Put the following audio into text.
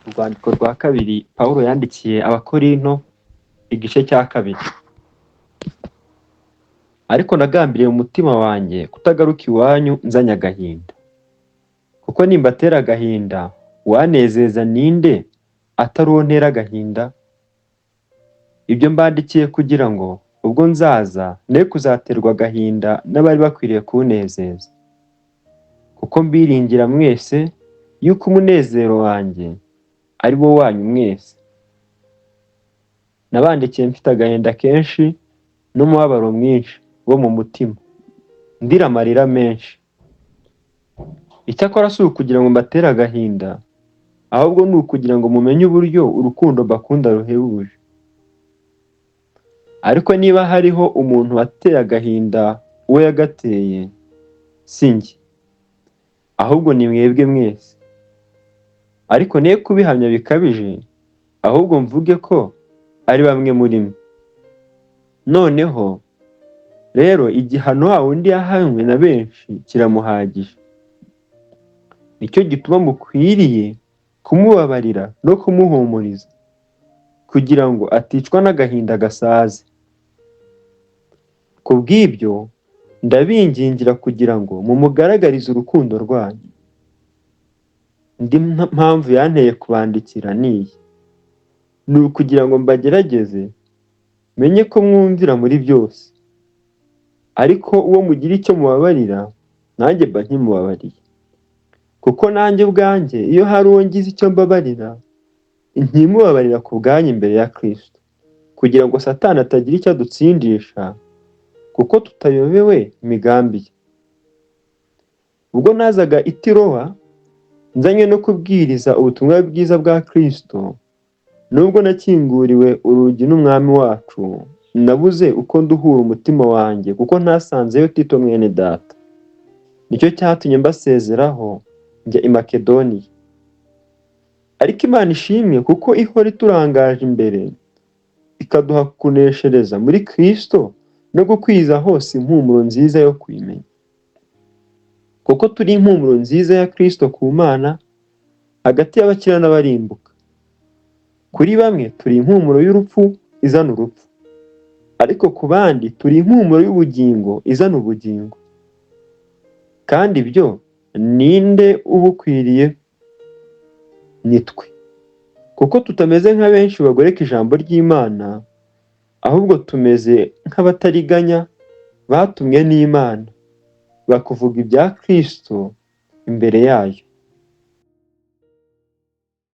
Urwandiko rwa kabiri Pawulo yandikiye Abakorinto, igice cya kabiri. Ariko nagambiriye mu mutima wanjye kutagaruka iwanyu nzanye agahinda. Kuko nimbatera agahinda, uwanezeza ninde atari uwo ntera agahinda? Ibyo mbandikiye kugira ngo ubwo nzaza ne kuzaterwa agahinda n'abari bakwiriye kunezeza. Kuko mbiringira mwese yuko umunezero wanjye ari wo wanyu mwese. Nabandikiye mfite agahinda kenshi n'umubabaro mwinshi wo mu mutima, ndira amarira menshi. Icyakora si ukugira ngo mbatere agahinda, ahubwo ni ukugira ngo mumenye uburyo urukundo mbakunda ruhebuje. Ariko niba hariho umuntu wateye agahinda uwo yagateye, si njye, ahubwo ni mwebwe mwese. Ariko ne kubihamya bikabije, ahubwo mvuge ko ari bamwe muri mwe. Noneho rero igihano wa wundi yahanwe na benshi kiramuhagije. Nicyo gituma mukwiriye kumubabarira no kumuhumuriza, kugira ngo aticwa n'agahinda gasaze. Ku bw'ibyo ndabingingira kugira ngo mumugaragarize urukundo rwanyu. Indi mpamvu yanteye kubandikira niyi: ni ukugira ngo mbagerageze menye ko mwumvira muri byose. Ariko uwo mugira icyo mubabarira, nanjye mba nkimubabariye. Kuko nanjye ubwanjye iyo hari uwo ngize icyo mbabarira, ntimubabarira ku bwanyu imbere ya Kristo, kugira ngo Satani atagira icyo adutsindisha, kuko tutayobewe imigambi ye. Ubwo nazaga i Tirowa nzanye no kubwiriza ubutumwa bwiza bwa Kristo, nubwo nakinguriwe urugi n'Umwami wacu, nabuze uko nduhura umutima wanjye, kuko ntasanzeyo Tito mwene data. Nicyo cyatumye mbasezeraho njya i Makedoniya. Ariko Imana ishimwe, kuko ihora iturangaje imbere, ikaduha kuneshereza muri Kristo no gukwiza hose impumuro nziza yo kwimenya. Kuko turi impumuro nziza ya Kristo ku Mana, hagati y'abakira n'abarimbuka. Kuri bamwe turi impumuro y'urupfu izana urupfu, ariko ku bandi turi impumuro y'ubugingo izana ubugingo. Kandi ibyo ninde ubukwiriye? Ni twe. Kuko tutameze nka benshi bagoreka ijambo ry'Imana, ahubwo tumeze nk'abatariganya batumwe n'Imana, bakuvuga ibya Kristo imbere yayo.